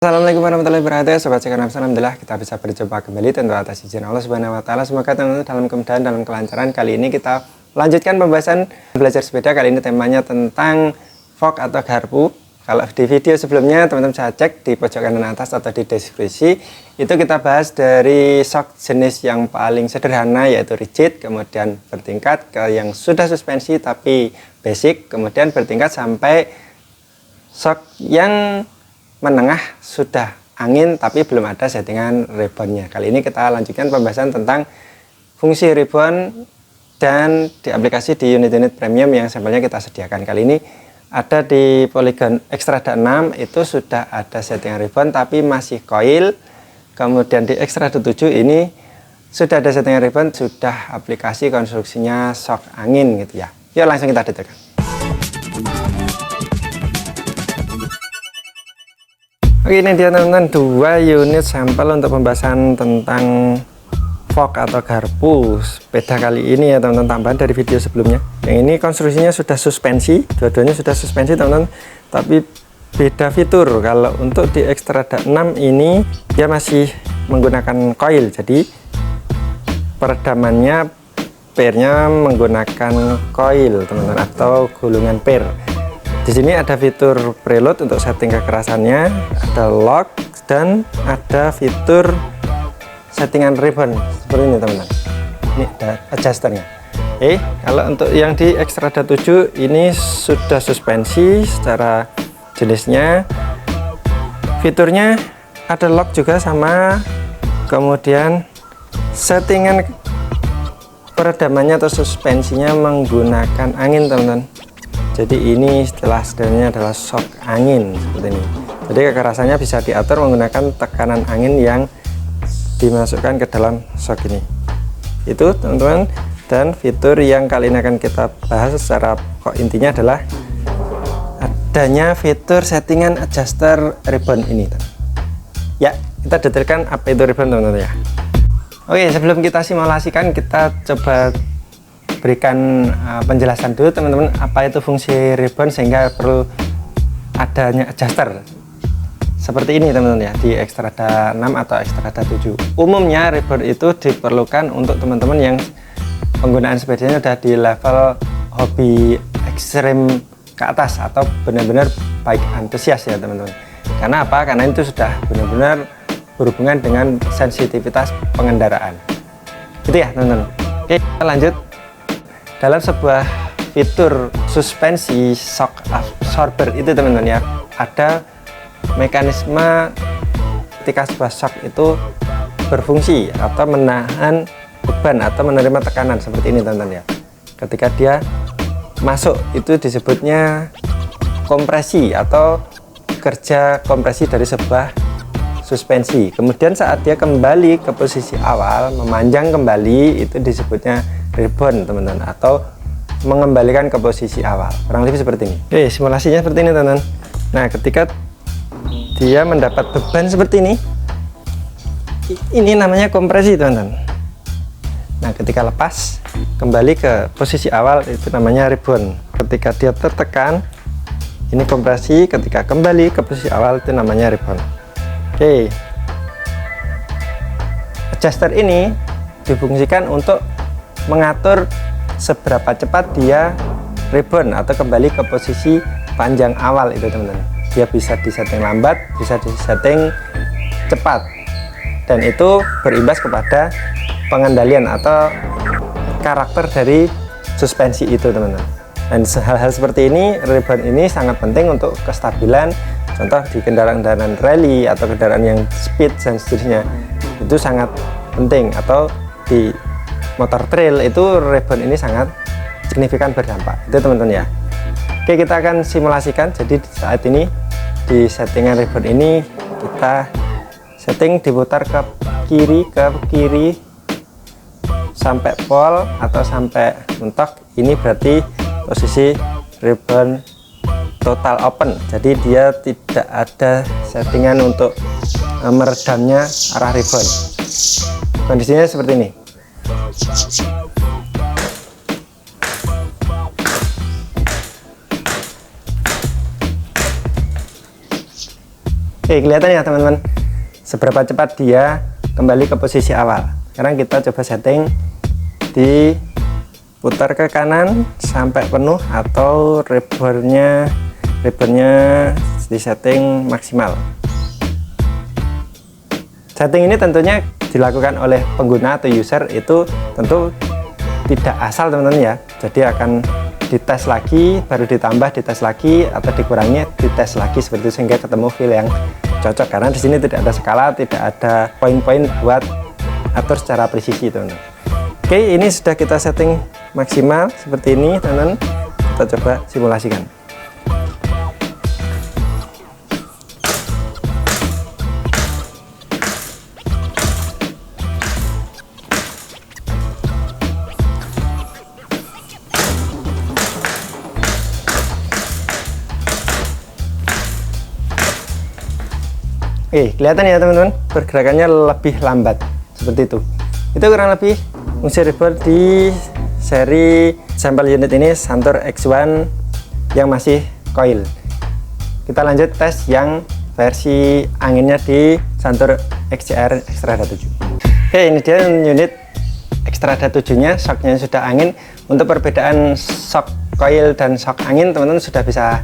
Assalamualaikum warahmatullahi wabarakatuh, sobat sekarang alhamdulillah kita bisa berjumpa kembali tentu atas izin Allah Subhanahu wa taala. Semoga teman-teman dalam kemudahan, dalam kelancaran. Kali ini kita lanjutkan pembahasan belajar sepeda. Kali ini temanya tentang fork atau garpu. Kalau di video sebelumnya teman-teman bisa cek di pojok kanan atas atau di deskripsi. Itu kita bahas dari shock jenis yang paling sederhana yaitu rigid, kemudian bertingkat ke yang sudah suspensi tapi basic, kemudian bertingkat sampai shock yang menengah sudah angin tapi belum ada settingan ribbonnya. Kali ini kita lanjutkan pembahasan tentang fungsi ribbon dan di aplikasi di unit-unit premium yang sampelnya kita sediakan. Kali ini ada di Polygon Xtrada 6 itu sudah ada settingan ribbon tapi masih coil. Kemudian di Xtrada 7 ini sudah ada settingan ribbon, sudah aplikasi konstruksinya shock angin gitu ya. Yuk langsung kita detailkan. Oke, ini dia teman-teman dua unit sampel untuk pembahasan tentang fork atau garpu sepeda kali ini ya teman-teman, tambahan dari video sebelumnya. Yang ini konstruksinya sudah suspensi, dua-duanya sudah suspensi teman-teman, tapi beda fitur. Kalau untuk di Xtrada 6 ini dia masih menggunakan coil, jadi peredamannya pairnya menggunakan coil teman-teman atau gulungan pair. Di sini ada fitur preload untuk setting kekerasannya, ada lock dan ada fitur settingan ribbon seperti ini teman-teman. Ini ada adjusternya. Kalau untuk yang di Xtrada 7 ini sudah suspensi secara jenisnya. Fiturnya ada lock juga sama, kemudian settingan peredamannya atau suspensinya menggunakan angin teman-teman. Jadi ini istilahnya adalah shock angin seperti ini. Jadi kekerasannya bisa diatur menggunakan tekanan angin yang dimasukkan ke dalam shock ini. Itu teman-teman. Dan fitur yang kali ini akan kita bahas secara pokok intinya adalah adanya fitur settingan adjuster ribbon ini. Ya, kita detailkan apa itu ribbon teman-teman ya. Oke, sebelum kita simulasikan kita coba berikan penjelasan dulu teman-teman apa itu fungsi ribbon sehingga perlu adanya adjuster seperti ini teman-teman ya di Xtrada 6 atau Xtrada 7. Umumnya ribbon itu diperlukan untuk teman-teman yang penggunaan sepedanya udah di level hobi ekstrim ke atas atau benar-benar bike antusias ya teman-teman. Karena apa? Karena itu sudah benar-benar berhubungan dengan sensitivitas pengendaraan. Gitu ya teman-teman. Oke, kita lanjut. Dalam sebuah fitur suspensi shock absorber itu teman-teman ya, ada mekanisme ketika sebuah shock itu berfungsi atau menahan beban atau menerima tekanan seperti ini teman-teman ya. Ketika dia masuk itu disebutnya kompresi atau kerja kompresi dari sebuah suspensi. Kemudian saat dia kembali ke posisi awal, memanjang kembali, itu disebutnya ribbon teman-teman, atau mengembalikan ke posisi awal, kurang lebih seperti ini. Oke, simulasinya seperti ini teman-teman. Nah, ketika dia mendapat beban seperti ini namanya kompresi teman-teman. Nah, ketika lepas kembali ke posisi awal itu namanya ribbon. Ketika dia tertekan ini kompresi, ketika kembali ke posisi awal itu namanya ribbon. Oke, adjuster ini difungsikan untuk mengatur seberapa cepat dia ribbon atau kembali ke posisi panjang awal itu teman-teman. Dia bisa disetting lambat, bisa disetting cepat, dan itu berimbas kepada pengendalian atau karakter dari suspensi itu teman-teman. Dan hal-hal seperti ini, ribbon ini sangat penting untuk kestabilan. Contoh di kendaraan-kendaraan rally atau kendaraan yang speed dan seterusnya itu sangat penting, atau di motor trail itu ribbon ini sangat signifikan berdampak itu teman-teman ya. Oke, kita akan simulasikan. Jadi saat ini di settingan ribbon ini kita setting diputar ke kiri sampai pol atau sampai mentok. Ini berarti posisi ribbon total open, jadi dia tidak ada settingan untuk meredamnya arah ribbon. Kondisinya seperti ini. Oke, kelihatan ya teman-teman seberapa cepat dia kembali ke posisi awal. Sekarang kita coba setting, diputar ke kanan sampai penuh, atau ribbonnya disetting maksimal. Setting ini tentunya dilakukan oleh pengguna atau user, itu tentu tidak asal teman-teman ya. Jadi akan dites lagi, baru ditambah, dites lagi, atau dikurangi, dites lagi, seperti itu, sehingga ketemu feel yang cocok. Karena di sini tidak ada skala, tidak ada poin-poin buat atur secara presisi teman-teman. Oke, ini sudah kita setting maksimal seperti ini teman-teman. Kita coba simulasikan. Oke, kelihatan ya teman-teman, pergerakannya lebih lambat seperti itu. Itu kurang lebih fungsi ribbon di seri sampel unit ini Santur X1 yang masih coil. Kita lanjut tes yang versi anginnya di Santur XCR Xtrada 7. Oke, ini dia unit Xtrada 7 nya, shocknya sudah angin. Untuk perbedaan shock coil dan shock angin, teman-teman sudah bisa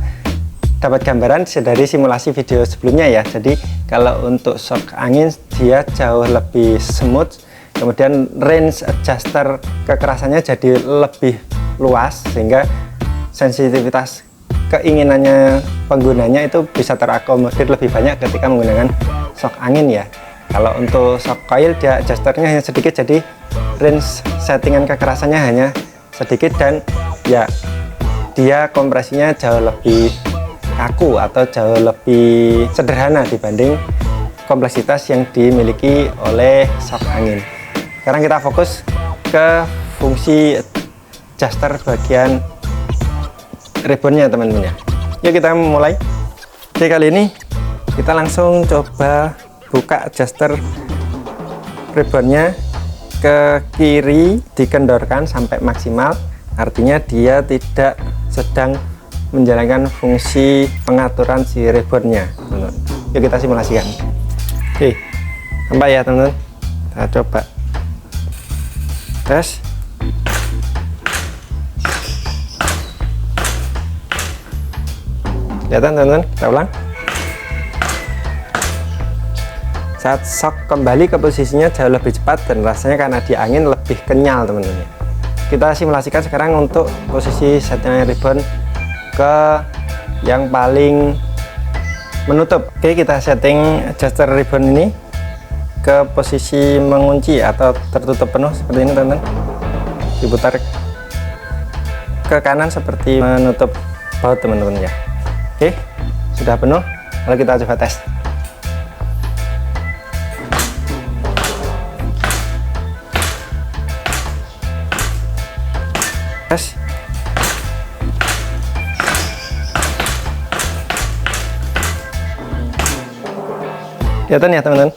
dapat gambaran dari simulasi video sebelumnya ya. Jadi kalau untuk shock angin dia jauh lebih smooth, kemudian range adjuster kekerasannya jadi lebih luas, sehingga sensitivitas keinginannya penggunanya itu bisa terakomodir lebih banyak ketika menggunakan shock angin ya. Kalau untuk shock coil dia adjusternya hanya sedikit, jadi range settingan kekerasannya hanya sedikit, dan ya dia kompresinya jauh lebih kaku atau jauh lebih sederhana dibanding kompleksitas yang dimiliki oleh shock angin. Sekarang kita fokus ke fungsi adjuster bagian ribbonnya teman-teman ya. Yuk kita mulai. Oke, kali ini kita langsung coba buka adjuster ribbonnya ke kiri, dikendorkan sampai maksimal, artinya dia tidak sedang menjalankan fungsi pengaturan si ribbonnya. Yuk kita simulasikan. Oke, nampak ya teman-teman. Kita coba tes. Kelihatan teman-teman, kita ulang. Saat shock kembali ke posisinya jauh lebih cepat, dan rasanya karena di angin lebih kenyal teman-teman. Kita simulasikan sekarang untuk posisi settingan ribbon ke yang paling menutup. Oke, kita setting adjuster ribbon ini ke posisi mengunci atau tertutup penuh seperti ini teman-teman. Diputar ke kanan seperti menutup baut teman-teman ya. Oke, sudah penuh. Lalu kita coba tes. Tes. Kelihatan ya teman-teman.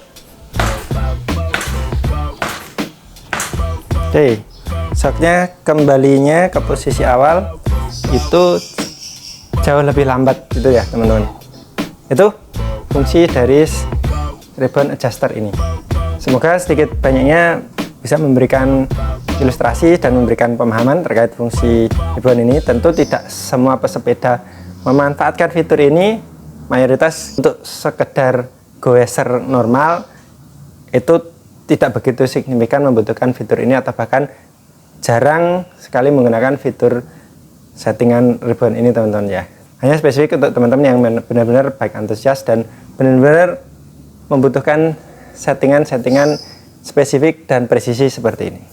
Oke, shocknya kembalinya ke posisi awal itu jauh lebih lambat gitu ya teman-teman. Itu fungsi dari ribbon adjuster ini. Semoga sedikit banyaknya bisa memberikan ilustrasi dan memberikan pemahaman terkait fungsi ribbon ini. Tentu tidak semua pesepeda memanfaatkan fitur ini, mayoritas untuk sekedar goeser normal itu tidak begitu signifikan membutuhkan fitur ini, atau bahkan jarang sekali menggunakan fitur settingan ribbon ini teman-teman ya. Hanya spesifik untuk teman-teman yang benar-benar baik antusias dan benar-benar membutuhkan settingan-settingan spesifik dan presisi seperti ini.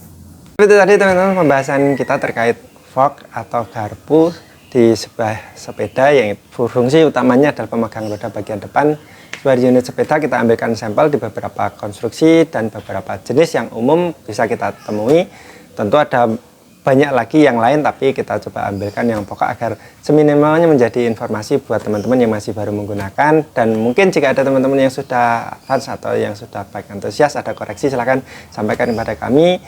Itu tadi teman-teman pembahasan kita terkait fork atau garpu di sebuah sepeda, yang fungsi utamanya adalah pemegang roda bagian depan. Sebuah unit sepeda kita ambilkan sampel di beberapa konstruksi dan beberapa jenis yang umum bisa kita temui. Tentu ada banyak lagi yang lain, tapi kita coba ambilkan yang pokok agar seminimalnya menjadi informasi buat teman-teman yang masih baru menggunakan. Dan mungkin jika ada teman-teman yang sudah advance atau yang sudah baik antusias, ada koreksi, silahkan sampaikan kepada kami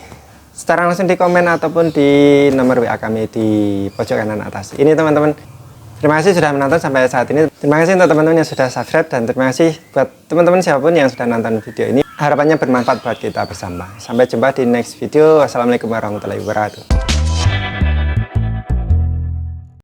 secara langsung di komen ataupun di nomor WA kami di pojok kanan atas ini teman-teman. Terima kasih sudah menonton sampai saat ini. Terima kasih untuk teman-teman yang sudah subscribe, dan terima kasih buat teman-teman siapapun yang sudah nonton video ini. Harapannya bermanfaat buat kita bersama. Sampai jumpa di next video. Wassalamualaikum warahmatullahi wabarakatuh.